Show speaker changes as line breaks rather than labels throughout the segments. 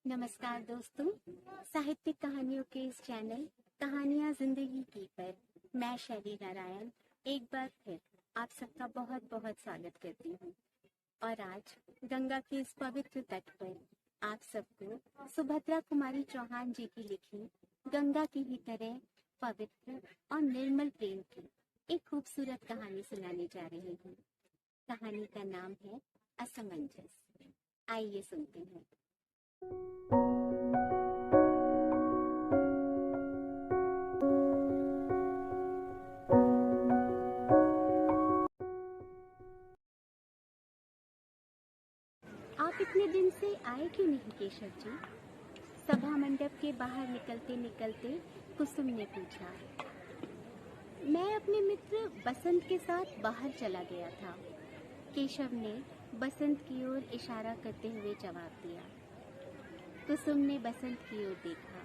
नमस्कार दोस्तों, साहित्यिक कहानियों के इस चैनल कहानियां जिंदगी की पर मैं शैली नारायण एक बार फिर आप सबका बहुत बहुत स्वागत करती हूँ। और आज गंगा के इस पवित्र तट पर आप सबको सुभद्रा कुमारी चौहान जी की लिखी गंगा की ही तरह पवित्र और निर्मल प्रेम की एक खूबसूरत कहानी सुनाने जा रही हूँ। कहानी का नाम है असमंजस। आइए सुनते हैं। आप इतने दिन से आए क्यों नहीं केशव जी? सभा मंडप के बाहर निकलते निकलते कुसुम ने पूछा। मैं अपने मित्र बसंत के साथ बाहर चला गया था, केशव ने बसंत की ओर इशारा करते हुए जवाब दिया। कुसुम ने बसंत की ओर देखा,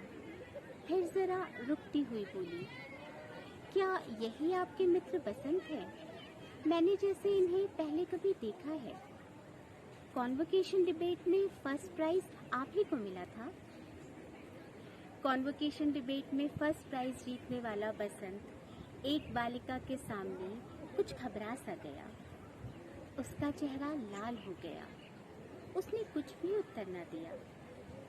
फिर जरा रुकती हुई बोली, क्या यही आपके मित्र बसंत है? मैंने जैसे इन्हें पहले कभी देखा है। कॉन्वोकेशन डिबेट में फर्स्ट प्राइज आप ही को मिला था। कॉन्वोकेशन डिबेट में फर्स्ट प्राइज जीतने वाला बसंत एक बालिका के सामने कुछ घबरा सा गया। उसका चेहरा लाल हो गया। उसने कुछ भी उत्तर न दिया।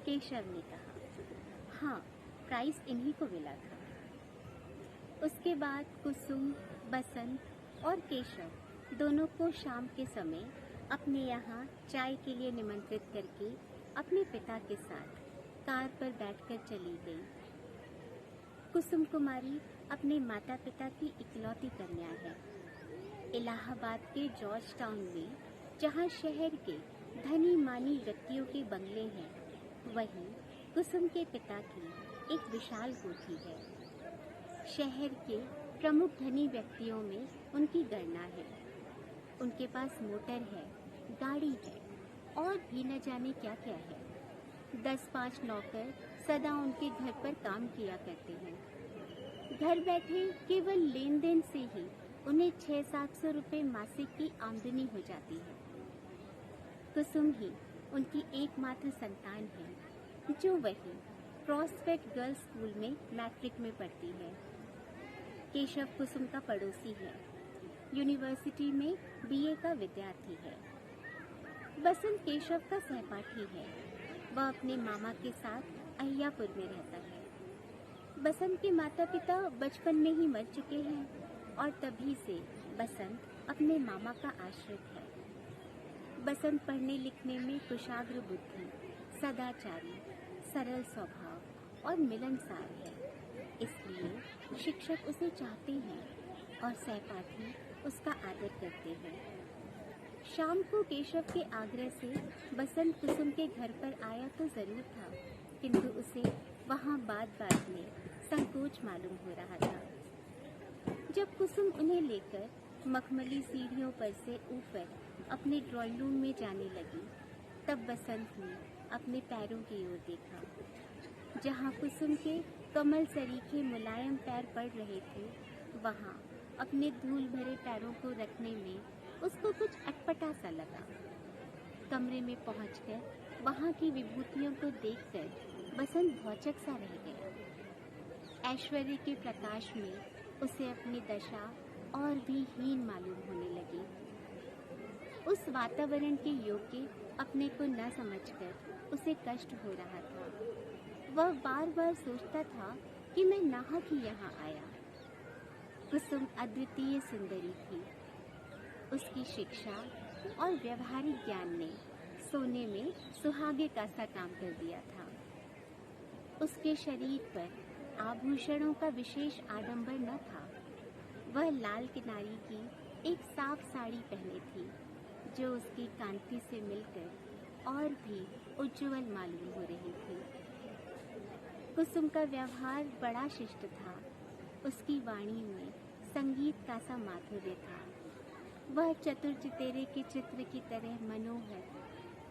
केशव ने कहा, हाँ, प्राइज इन्हीं को मिला था। उसके बाद कुसुम, बसंत और केशव दोनों को शाम के समय अपने यहाँ चाय के लिए निमंत्रित करके अपने पिता के साथ कार पर बैठकर चली गई। कुसुम कुमारी अपने माता पिता की इकलौती कन्या है। इलाहाबाद के जॉर्ज टाउन में जहाँ शहर के धनी मानी व्यक्तियों के बंगले हैं, वहीं कुसुम के पिता की एक विशाल कोठी है। शहर के प्रमुख धनी व्यक्तियों में उनकी गणना है। उनके पास मोटर है, गाड़ी है और भी न जाने क्या क्या है। 10-5 नौकर सदा उनके घर पर काम किया करते हैं। घर बैठे केवल लेन देन से ही उन्हें 600-700 रुपये मासिक की आमदनी हो जाती है। कुसुम ही उनकी एकमात्र संतान है, जो वही प्रॉस्पेक्ट गर्ल्स स्कूल में मैट्रिक में पढ़ती है। केशव कुसुम का पड़ोसी है, यूनिवर्सिटी में बीए का विद्यार्थी है। बसंत केशव का सहपाठी है। वह अपने मामा के साथ अहियापुर में रहता है। बसंत के माता पिता बचपन में ही मर चुके हैं और तभी से बसंत अपने मामा का आश्रित है। बसंत पढ़ने लिखने में कुशाग्र बुद्धि, सदाचारी, सरल स्वभाव और मिलनसार है। इसलिए शिक्षक उसे चाहते हैं और सहपाठी उसका आदर करते हैं। शाम को केशव के आग्रह से बसंत कुसुम के घर पर आया तो जरूर था, किंतु उसे वहाँ बात में संकोच मालूम हो रहा था। जब कुसुम उन्हें लेकर मखमली सीढ़ियों पर से ऊपर अपने ड्राइंग रूम में जाने लगी, तब बसंत ने अपने पैरों की ओर देखा। जहाँ कुसुम के कमल सरीखे मुलायम पैर पड़ रहे थे, वहाँ अपने धूल भरे पैरों को रखने में उसको कुछ अटपटा सा लगा। कमरे में पहुंचकर वहाँ की विभूतियों को देखकर बसंत भौचक सा रह गया। ऐश्वर्य के प्रकाश में उसे अपनी दशा और भी हीन मालूम होने लगी। उस वातावरण के योग्य अपने को न समझकर उसे कष्ट हो रहा था। वह बार बार सोचता था कि मैं नाहक ही यहाँ आया। कुसुम अद्वितीय सुंदरी थी। उसकी शिक्षा और व्यवहारिक ज्ञान ने सोने में सुहागे का सा काम कर दिया था। उसके शरीर पर आभूषणों का विशेष आडंबर न था। वह लाल किनारी की एक साफ साड़ी पहने थी, जो उसकी कांति से मिलकर और भी उज्ज्वल मालूम हो रही थी। कुसुम का व्यवहार बड़ा शिष्ट था। उसकी वाणी में संगीत का सा माधुर्य था। वह चतुर चितेरे के चित्र की तरह मनोहर,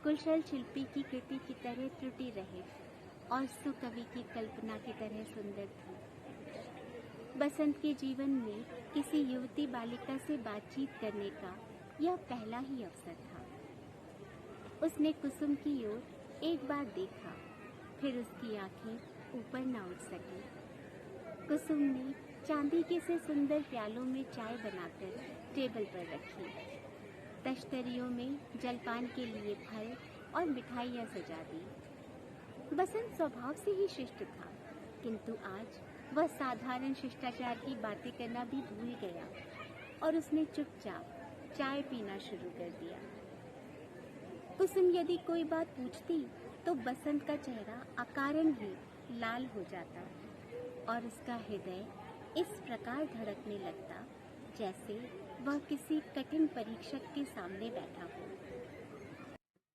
कुशल शिल्पी की कृति की तरह त्रुटि रहित और सुकवि की कल्पना की तरह सुंदर थी। बसंत के जीवन में किसी युवती बालिका से बातचीत करने का यह पहला ही अवसर था। उसने कुसुम की ओर एक बार देखा फिर उसकी आंखें ऊपर न उठ सकी। कुसुम ने चांदी के से सुंदर प्यालों में चाय बनाकर टेबल पर रखी। तश्तरियों में जलपान के लिए फल और मिठाइयाँ सजा दी। बसंत स्वभाव से ही शिष्ट था, किंतु आज वह साधारण शिष्टाचार की बातें करना भी भूल गया और उसने चुपचाप चाय पीना शुरू कर दिया। कुसुम यदि कोई बात पूछती तो बसंत का चेहरा अकारण ही लाल हो जाता और उसका हृदय इस प्रकार धड़कने लगता जैसे वह किसी कठिन परीक्षक के सामने बैठा हो।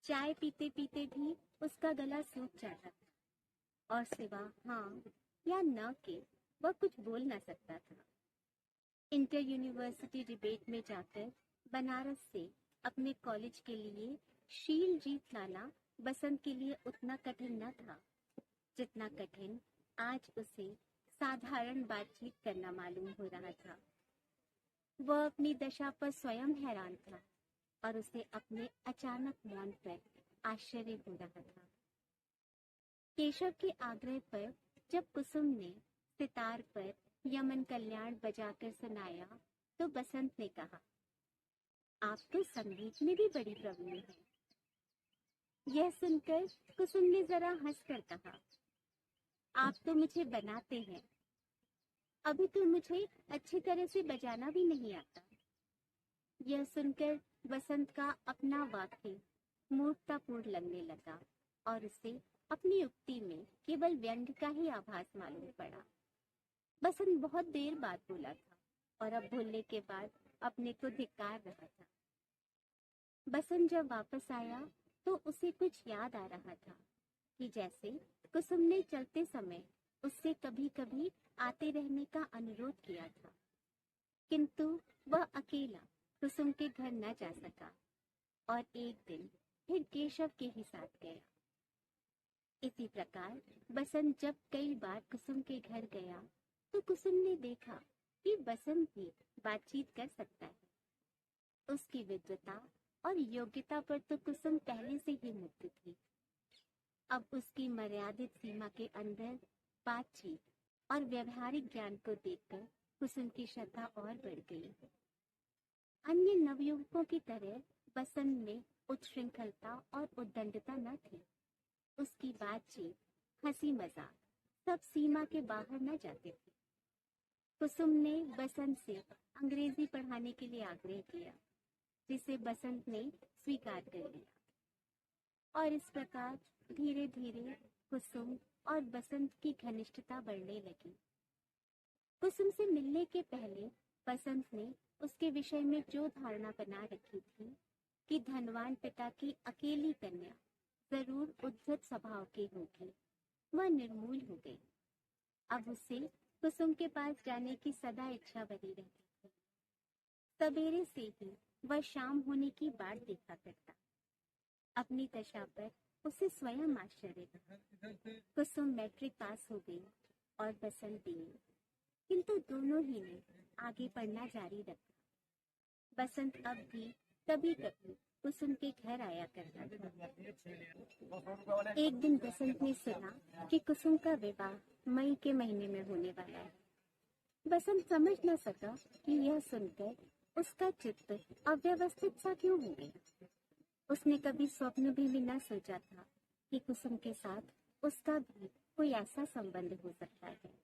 चाय पीते पीते भी उसका गला सूख जाता था और सिवा हाँ या न के वह कुछ बोल न सकता था। इंटर यूनिवर्सिटी डिबेट में जाकर बनारस से अपने कॉलेज के लिए शील जीत लाना बसंत के लिए उतना कठिन न था जितना कठिन आज उसे साधारण बातचीत करना मालूम हो रहा था। वह अपनी दशा पर स्वयं हैरान था और उसे अपने अचानक मौन पर आश्चर्य हो रहा था। केशव के आग्रह पर जब कुसुम ने सितार पर यमन कल्याण बजाकर सुनाया तो बसंत ने कहा, आप तो संगीत में भी बड़ी प्रवीण हैं। यह सुनकर कुसुम ने जरा हंसकर कहा, आप तो मुझे बनाते हैं, अभी तो मुझे अच्छी तरह से बजाना भी नहीं आता। यह सुनकर बसंत का अपना वाक्य मूर्खतापूर्ण लगने लगा और उसे अपनी उक्ति में केवल व्यंग का ही आभास मालूम पड़ा। बसंत बहुत देर बाद बोला था और अब बोलने के बाद अपने को धिक्कार रहा था। बसंत जब वापस आया तो उसे कुछ याद आ रहा था कि जैसे कुसुम ने चलते समय उससे कभी कभी आते रहने का अनुरोध किया था, किंतु वह अकेला कुसुम के घर न जा सका और एक दिन फिर केशव के ही साथ गया। इसी प्रकार बसंत जब कई बार कुसुम के घर गया तो कुसुम ने देखा कि बसंत भी बातचीत कर सकता है। उसकी विद्वता और योग्यता पर तो कुसुम पहले से ही मुक्त थी। अब उसकी मर्यादित सीमा के अंदर बातचीत और व्यवहारिक ज्ञान को देखकर कुसुम की श्रद्धा और बढ़ गई। अन्य नवयुवकों की तरह बसंत में उच्छृंखलता और उद्दंडता न थी। उसकी बातचीत, हंसी मजाक सब सीमा के बाहर न जाते थे। कुसुम ने बसंत से अंग्रेजी पढ़ाने के लिए आग्रह किया, जिसे बसंत ने स्वीकार कर लिया और इस प्रकार धीरे धीरे कुसुम और बसंत की घनिष्ठता बढ़ने लगी। कुसुम से मिलने के पहले बसंत ने उसके विषय में जो धारणा बना रखी थी कि धनवान पिता की अकेली कन्या जरूर उद्धत स्वभाव की होगी, वह निर्मूल हो गई। अब उसे कुसुम के पास जाने की सदा इच्छा बनी रहती थी। सवेरे से ही वह शाम होने की बाट देखा करता। अपनी दशा पर उसे स्वयं आश्चर्य था। कुसुम मैट्रिक पास हो गई और बसंत बीए, किंतु दोनों ही ने आगे पढ़ना जारी रखा। बसंत अब भी कभी कभी कुसुम के घर आया करता था। एक दिन बसंत ने सुना कि कुसुम का विवाह मई के महीने में होने वाला है। बसंत समझ न सका कि यह सुनकर उसका चित्त अव्यवस्थित सा क्यों हो गया। उसने कभी स्वप्न भी न सोचा था कि कुसुम के साथ उसका भी कोई ऐसा संबंध हो सकता है।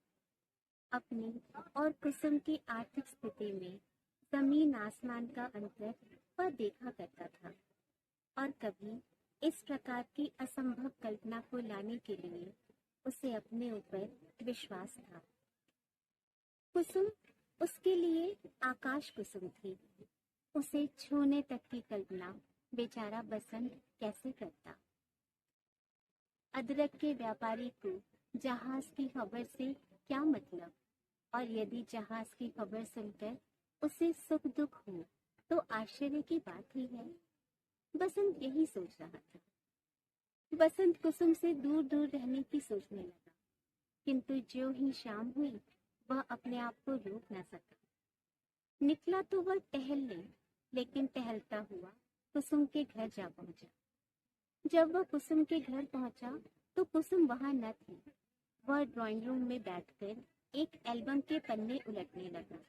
अपनी और कुसुम की आर्थिक स्थिति में जमीन आसमान का अंतर वह देखा करता था और कभी इस प्रकार की असंभव कल्पना को लाने के लिए उसे अपने ऊपर विश्वास था। कुसुम उसके लिए आकाश कुसुम थी। उसे छूने तक की कल्पना बेचारा बसंत कैसे करता। अदरक के व्यापारी को जहाज की खबर से क्या मतलब, और यदि जहाज की खबर सुनकर उसे सुख दुख हो तो आश्चर्य की बात ही है। बसंत यही सोच रहा था। बसंत कुसुम से दूर दूर रहने की सोचने लगा, किंतु जो ही शाम हुई वह अपने आप को रोक न सका। निकला तो वह टहलने, लेकिन टहलता हुआ कुसुम के घर जा पहुंचा। जब वह कुसुम के घर पहुंचा तो कुसुम वहां न थी। वह ड्राइंग रूम में बैठकर एक एल्बम के पन्ने उलटने लगा।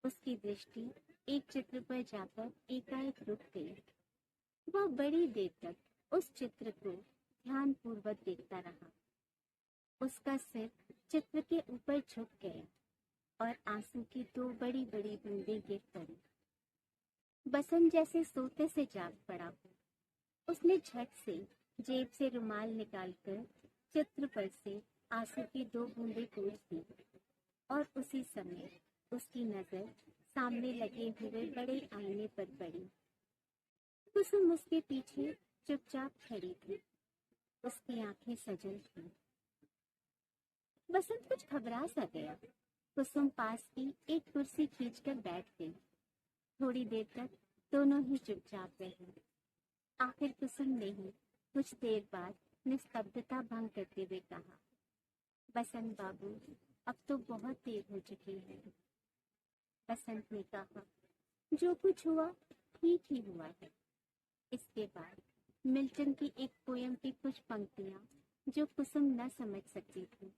उसकी दृष्टि एक चित्र पर जाकर एकाएक रुक गई। वह बड़ी देर तक उस चित्र को ध्यानपूर्वक देखता रहा। उसका सिर चित्र के ऊपर झुक गया और आंसू की दो बड़ी बड़ी बूंदें गिर पड़ी। बसंत जैसे सोते से जाग पड़ा। उसने झट से जेब से रुमाल निकालकर चित्र पर से आंसू की दो बूंदें पोंछ दी और उसी समय उसकी नजर सामने लगे हुए बड़े आईने पर पड़ी। कुसुम उसके पीछे चुपचाप खड़ी थी। उसकी आंखें सजल थीं। बसंत कुछ घबरा सा गया। कुसुम पास की एक कुर्सी खींचकर बैठ गई। थोड़ी देर तक दोनों ही चुपचाप रहे। आखिर कुसुम ने ही कुछ देर बाद निस्तब्धता भंग करते हुए कहा, बसंत बाबू, अब तो बहुत देर हो चुकी है। बसंत ने कहा, जो कुछ हुआ ठीक ही हुआ है। इसके बाद मिल्टन की एक पोयम की कुछ पंक्तियां जो कुसुम न समझ सकती थी,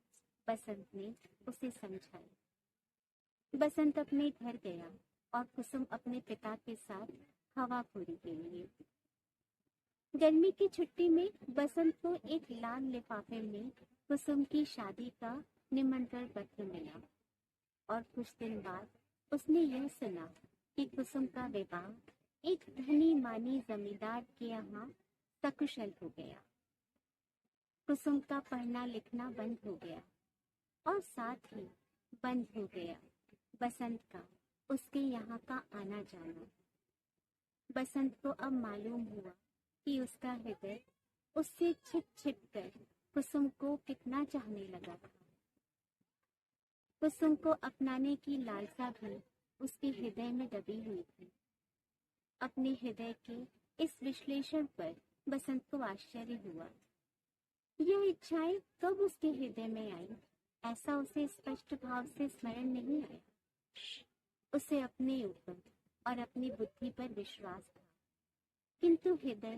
बसंत ने उसे समझाई। बसंत अपने घर गया और कुसुम अपने पिता के साथ हवाखोरी के लिए। गर्मी की छुट्टी में बसंत को एक लाल लिफाफे में कुसुम की शादी का निमंत्रण पत्र मिला और कुछ दिन बाद उसने यह सुना कि कुसुम का विवाह एक धनी मानी जमींदार के यहाँ सकुशल हो गया। कुसुम का पढ़ना लिखना बंद हो गया और साथ ही बंद हो गया बसंत का उसके यहाँ का आना जाना। बसंत को अब मालूम हुआ कि उसका हृदय उससे छिप छिप कर कुसुम को कितना चाहने लगा था। कुसुम को अपनाने की लालसा भी उसके हृदय में दबी हुई थी। अपने हृदय के इस विश्लेषण पर बसंत को आश्चर्य हुआ। यह इच्छाएं कब उसके हृदय में आई, ऐसा उसे स्पष्ट भाव से स्मरण नहीं आया। उसे अपने ऊपर और अपनी बुद्धि पर विश्वास था, किंतु हृदय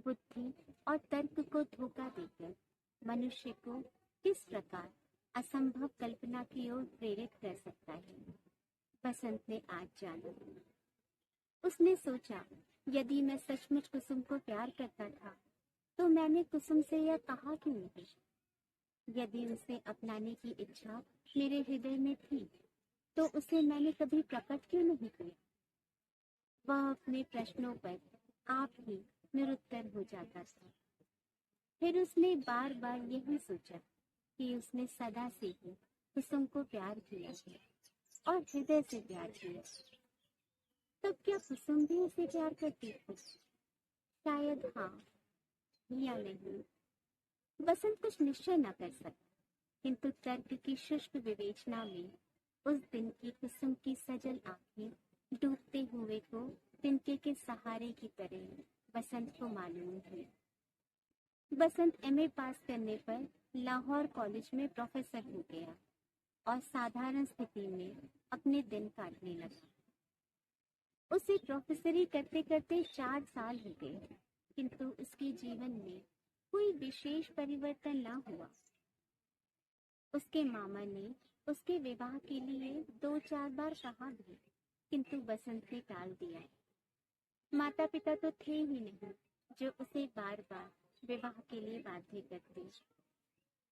बुद्धि और तर्क को धोखा देकर मनुष्य को किस प्रकार असंभव कल्पना की ओर प्रेरित कर सकता है, बसंत ने आज जाना। उसने सोचा, यदि मैं सचमुच कुसुम को प्यार करता था तो मैंने कुसुम से यह कहा क्यों नहीं? यदि उसे अपनाने की इच्छा मेरे हृदय में थी तो उसे मैंने कभी प्रकट क्यों नहीं किया? वह अपने प्रश्नों पर आप ही निरुत्तर हो जाता था। फिर उसने बार बार यही सोचा कि उसने सदा से ही कुसुम को प्यार किया है और हृदय से प्यार किया। तब क्या कुसुम भी उसे प्यार करती थी? शायद हाँ या नहीं। बसंत कुछ निश्चय न कर सका, किंतु तर्क की शुष्क विवेचना में उस दिन की कुसुम की सजल आंखें डूबते हुए को तिनके के सहारे की तरह बसंत को मालूम हुई। बसंत एमए पास करने पर लाहौर कॉलेज में प्रोफेसर हो गया और साधारण स्थिति में अपने दिन काटने लगा। उसे प्रोफेसरी करते करते 4 साल हो गए, किंतु उसके जीवन में कोई विशेष परिवर्तन न हुआ। उसके मामा ने उसके विवाह के लिए 2-4 बार कहा भी, किंतु बसंत ने टाल दिया। माता पिता तो थे ही नहीं जो उसे बार बार विवाह के लिए बाध्य करते।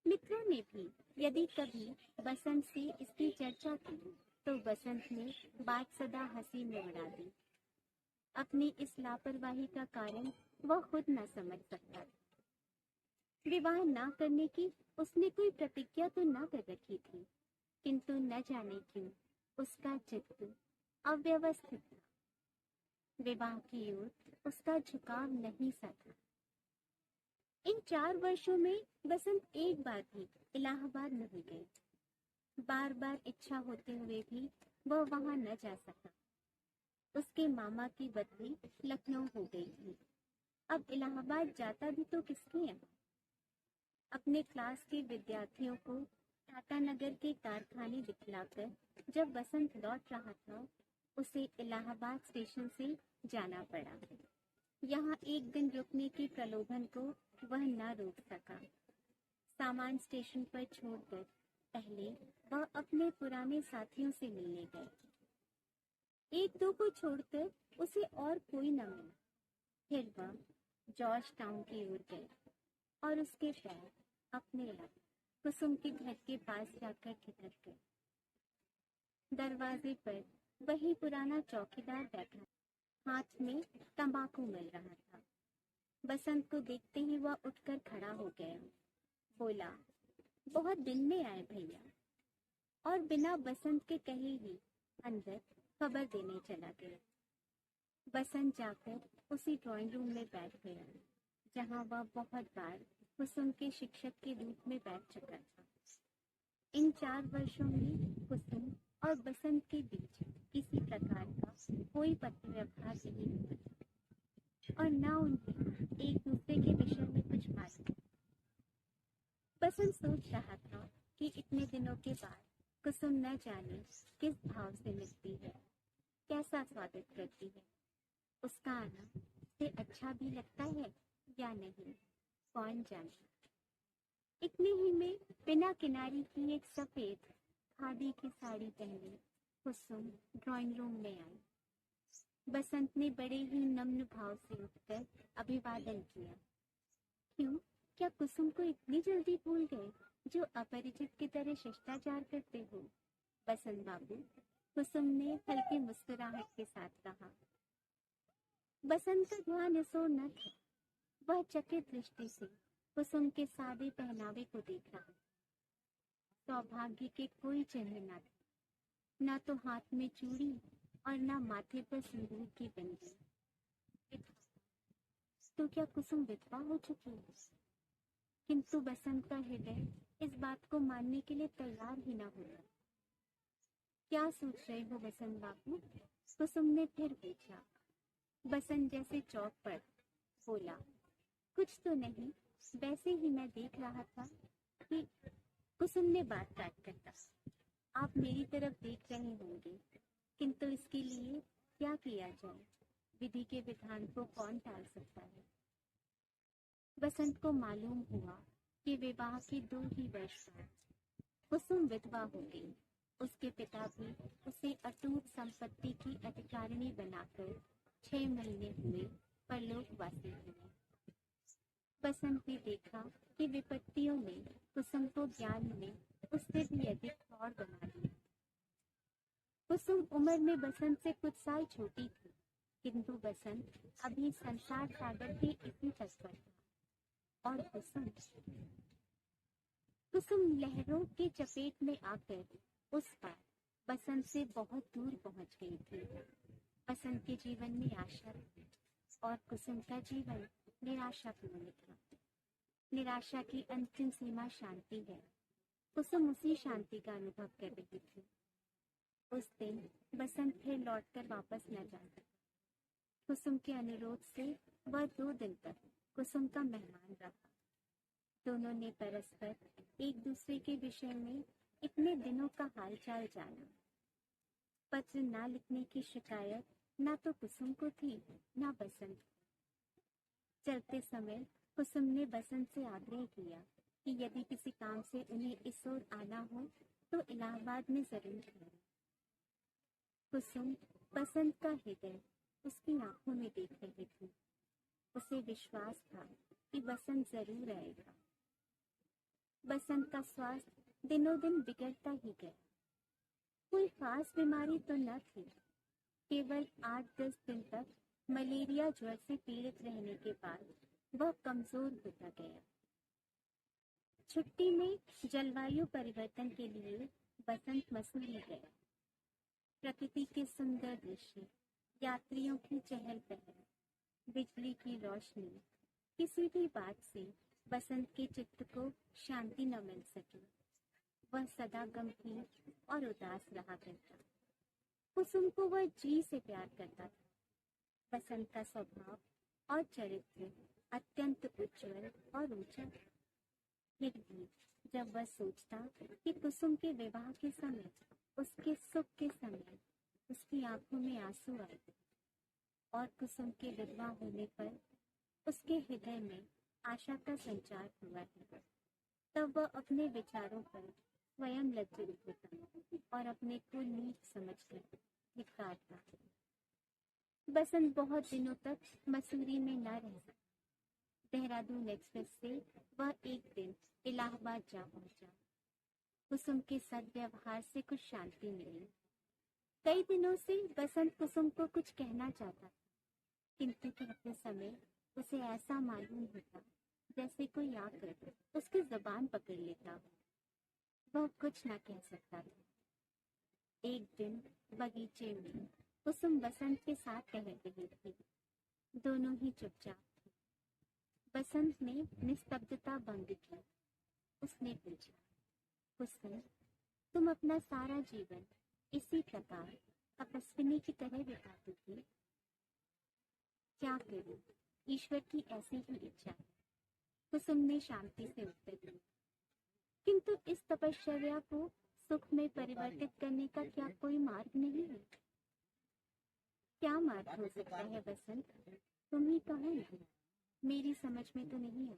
मित्रों ने भी यदि कभी बसंत से इसकी चर्चा की तो बसंत ने बात सदा हंसी में उड़ा दी। अपनी इस लापरवाही का कारण वह खुद न समझ सकता। विवाह न करने की उसने कोई प्रतिज्ञा तो न कर रखी थी, किंतु न जाने क्यों उसका चित्त अव्यवस्थित था। विवाह की ओर उसका झुकाव नहीं सा था। इन 4 वर्षों में बसंत एक बार भी इलाहाबाद नहीं गई। बार बार इच्छा होते हुए भी वह वहां न जा सका। उसके मामा की बदली लखनऊ हो गई थी। अब इलाहाबाद जाता भी तो किसके यहाँ? अपने क्लास के विद्यार्थियों को टाटा नगर के कारखाने दिखलाकर जब बसंत लौट रहा था, उसे इलाहाबाद स्टेशन से जाना पड़ा। यहाँ एक दिन रुकने के प्रलोभन को वह न रोक सका। सामान स्टेशन पर छोड़कर पहले वह अपने पुराने साथियों से मिलने गए। एक दो को छोड़कर उसे और कोई न मिला। फिर वह जॉर्ज टाउन की ओर गए और उसके पैर अपने आप कुसुम के घर के पास जाकर ठिठक गए। दरवाजे पर वही पुराना चौकीदार बैठा, हाथ में तंबाकू मिल रहा था। बसंत को देखते ही वह उठकर खड़ा हो गया, बोला, बहुत दिन में आए भैया, और बिना बसंत के कहे ही अंदर खबर देने चला गया। बसंत जाकर उसी ड्राइंग रूम में बैठ गया, जहां वह बहुत बार कुसुम के शिक्षक के रूप में बैठ चुका था। इन 4 वर्षों में कुसुम और बसंत के बीच किसी प्रकार का कोई पत्र व्यवहार नहीं हुआ और न उन्हें एक दूसरे के विषय में कुछ मालूम। बसंत सोच रहा था कि इतने दिनों के बाद कुसुम न जाने किस भाव से मिलती है, कैसा स्वागत करती है, उसका आना उसे अच्छा भी लगता है या नहीं, कौन जाने। इतने ही में बिना किनारी की एक सफेद खादी की साड़ी पहने कुसुम ड्राइंग रूम में आई। बसंत ने बड़े ही नम्र भाव से उठकर अभिवादन किया। क्यों, क्या कुसुम को इतनी जल्दी भूल गए जो अपरिचित की तरह शिष्टाचार करते हो? बसंत बाबू, कुसुम ने हल्की मुस्कुराहट के साथ कहा। बसंत का ध्यान इस ओर न था। वह चकित दृष्टि से कुसुम के सादे पहनावे को देख रहा। सौभाग्य के कोई चिन्ह न थे, न तो हाथ में चूड़ी और न माथे पर सिंदूर की बिंदी। तो क्या कुसुम विधवा हो चुकी है? किंतु बसंत का हृदय इस बात को मानने के लिए तैयार ही न हुआ। क्या सोच रहे हो बसंत बाबू? कुसुम ने फिर पूछा। बसंत जैसे चौक पर बोला, कुछ तो नहीं, वैसे ही मैं देख रहा था कि कुसुम ने बात काट कर कहा, आप मेरी तरफ देख रहे होंगे, किंतु इसके लिए क्या किया जाए? विधि के विधान को कौन टाल सकता है? बसंत को मालूम हुआ कि विवाह के 2 ही वर्ष बाद कुसुम विधवा हो गई। उसके पिता भी उसे अटूट संपत्ति की अधिकारिणी बनाकर 6 महीने हुए परलोकवासी हुए। बसंत ने देखा कि विपत्तियों ने कुसुम को ज्ञान में उससे भी अधिक और बना दिया। कुसुम उम्र में बसंत से कुछ साल छोटी थी, किंतु बसंत अभी संसार सागर के इसी तट पर था और कुसुम लहरों के चपेट में आकर उस पार बसंत से बहुत दूर पहुंच गई थी। बसंत के जीवन में आशा थी और कुसुम का जीवन निराशापूर्ण था। निराशा की अंतिम सीमा शांति है। कुसुम उसी शांति का अनुभव कर रही थी। उस दिन बसंत फिर लौटकर वापस न जाता। कुसुम के अनुरोध से वह 2 दिन तक कुसुम का मेहमान रहा। दोनों ने परस्पर एक दूसरे के विषय में इतने दिनों का हालचाल जाना। पत्र ना लिखने की शिकायत ना तो कुसुम को थी ना बसंत को। चलते समय कुसुम ने बसंत से आग्रह किया कि यदि किसी काम से उन्हें इस ओर आना हो तो इलाहाबाद में जरूर करें। कुसुम बसंत का हृदय उसकी आंखों में देख रही थी। उसे विश्वास था कि बसंत जरूर आएगा। बसंत का स्वास्थ्य दिनों दिन बिगड़ता ही गया। कोई खास बीमारी तो न थी, केवल 8-10 दिन तक मलेरिया ज्वर से पीड़ित रहने के बाद वह कमजोर होता गया। छुट्टी में जलवायु परिवर्तन के लिए बसंत मसूरी गया। प्रकृति के सुंदर दृश्य, यात्रियों की चहल पहल, बिजली की रोशनी, किसी भी बात से बसंत के चित्त को शांति न मिल सकी। वह सदा गंभीर और उदास रहा करता। कुसुम को वह जी से प्यार करता था। बसंत का स्वभाव और चरित्र अत्यंत उज्जवल और ऊंचा। फिर भी जब वह सोचता कि कुसुम के विवाह के समय, उसके सुख के समय उसकी आंखों में आंसू आए और कुसुम के विधवा होने पर उसके हृदय में आशा का संचार हुआ है, तब वह अपने विचारों पर स्वयं लज्जित होता और अपने को नीच समझकर धिक्कारता। बसंत बहुत दिनों तक मसूरी में न रह सका। देहरादून एक्सप्रेस से वह एक दिन इलाहाबाद जा पहुंचा। कुसुम के सद्व्यवहार से कुछ शांति मिली। कई दिनों से बसंत कुसुम को कुछ कहना चाहता, किंतु कहते समय उसे ऐसा मालूम होता जैसे कोई आकर उसकी जुबान पकड़ लेता। वह कुछ न कह सकता था। एक दिन बगीचे में कुसुम बसंत के साथ टहल रही थी। दोनों ही चुपचाप थे। बसंत ने निस्तब्धता भंग की। उसने पूछा, कुसुम, तुम अपना सारा जीवन इसी प्रकार तपस्विनी की तरह बिता दोगी? क्या करूं, ईश्वर की ऐसी ही इच्छा है, कुसुम ने शांति से उत्तर दिया। किंतु इस तपश्चर्या को सुख में परिवर्तित करने का क्या कोई मार्ग नहीं है? क्या मार्ग हो सकता है बसंत? तुम ही कहो ना, मेरी समझ में तो नहीं है।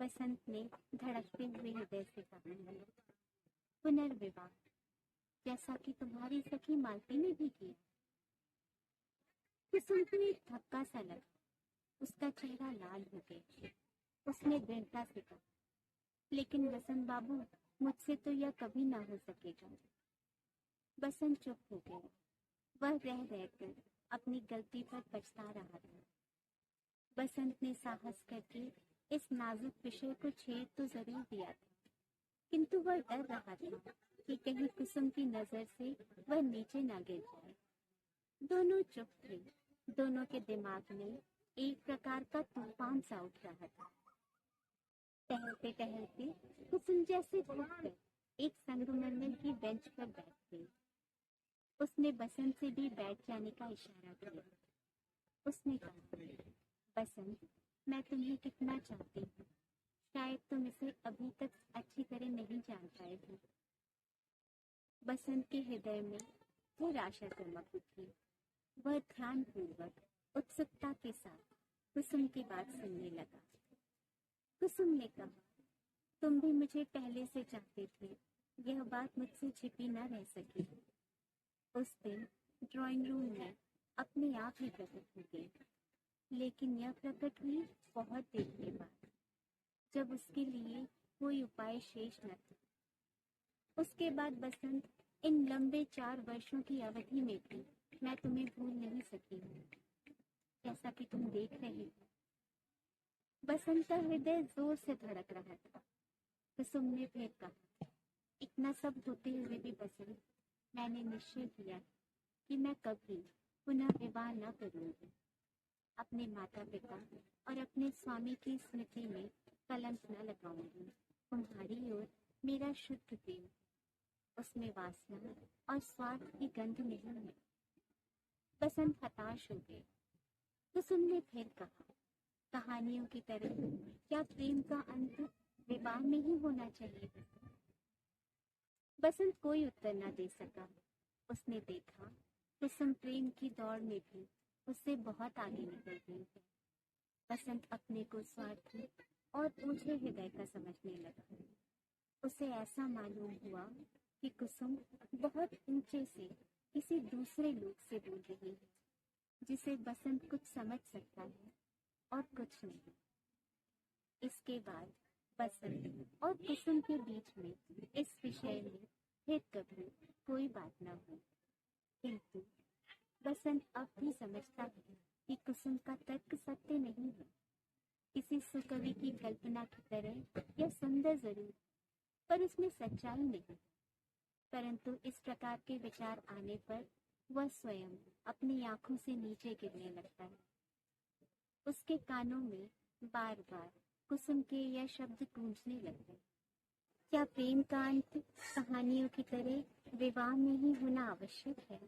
बसंत ने धड़कते हुए हृदय से कहा, पुनर्विवाह, जैसा कि तुम्हारी सखी मालती ने भी किया। कुसुम को एक धक्का सा लगा। उसका चेहरा लाल हो गया। उसने दृढ़ता से कहा, लेकिन बसंत बाबू, मुझसे तो यह कभी ना हो सकेगा। बसंत चुप हो गया। वह रह रहकर अपनी गलती पर पछता रहा था। बसंत ने साहस करके इस नाजुक विषय को छेड़ तो जरूर दिया था, किंतु वह डर रहा था कि कहीं कुसुम की नजर से वह नीचे ना गिर जाए। दोनों चुप थे। दोनों के दिमाग में एक प्रकार का तूफान सा उठ रहा था। टहलते टहलते कुसुम जैसे थक कर एक संगमरमर की बेंच पर बैठ गई। उसने बसंत से भी बैठ जाने का इशारा किया। उसने कहा, बसंत, मैं तुम्हें कितना चाहती हूँ, शायद तुम इसे अभी तक अच्छी तरह नहीं जान पाए हो। बसंत के हृदय में फिर आशा चमक उठी। वह ध्यानपूर्वक उत्सुकता के साथ कुसुम की बात सुनने लगा। कुसुम ने कहा, तुम भी मुझे पहले से चाहते थे, यह बात मुझसे छिपी न रह सकी। उस दिन ड्राइंग रूम में अपने आप ही प्रकट हो गई, लेकिन यह प्रकट हुई बहुत देर के बाद, जब उसके लिए कोई उपाय शेष न था। उसके बाद बसंत, इन लंबे 4 वर्षों की अवधि में भी मैं तुम्हें भूल नहीं सकी हूँ, जैसा कि तुम देख रहे हो। बसंत का हृदय जोर से धड़क रहा था। कुसुम ने फिर कहा, इतना सब होते हुए भी बसंत, मैंने निश्चय किया कि मैं कभी पुनः विवाह न करूंगी। अपने माता पिता और अपने स्वामी की स्मृति में कलंक न लगाऊंगी। तुम्हारी ओर मेरा शुद्ध प्रेम, उसमें वासना और स्वार्थ की गंध नहीं है। बसंत हताश हो गई। कुसुम ने फिर कहा, कहानियों की तरह क्या प्रेम का अंत विवाह में ही होना चाहिए? बसंत कोई उत्तर न दे सका। उसने देखा कुसुम प्रेम की दौड़ में भी उससे बहुत आगे निकल गई है। बसंत अपने को स्वार्थी और ऊंचे हृदय का समझने लगा। उसे ऐसा मालूम हुआ कि कुसुम बहुत ऊंचे से किसी दूसरे लोक से बोल रही है, जिसे बसंत कुछ समझ सकता है और कुछ नहीं। इसके बाद बसंत और कुसुम के बीच में इस विषय में फिर कभी कोई बात न हुई। किंतु बसंत अब भी समझता है कि कुसुम का तर्क सत्य नहीं है। किसी सुकवि की कल्पना की तरह यह सुंदर जरूर, पर उसमें सच्चाई नहीं। परंतु इस प्रकार के विचार आने पर वह स्वयं अपनी आंखों से नीचे गिरने लगता है। उसके कानों में बार बार कुसुम के यह शब्द गूंजने लगते, क्या प्रेम का अंत कहानियों की तरह विवाह में ही होना आवश्यक है?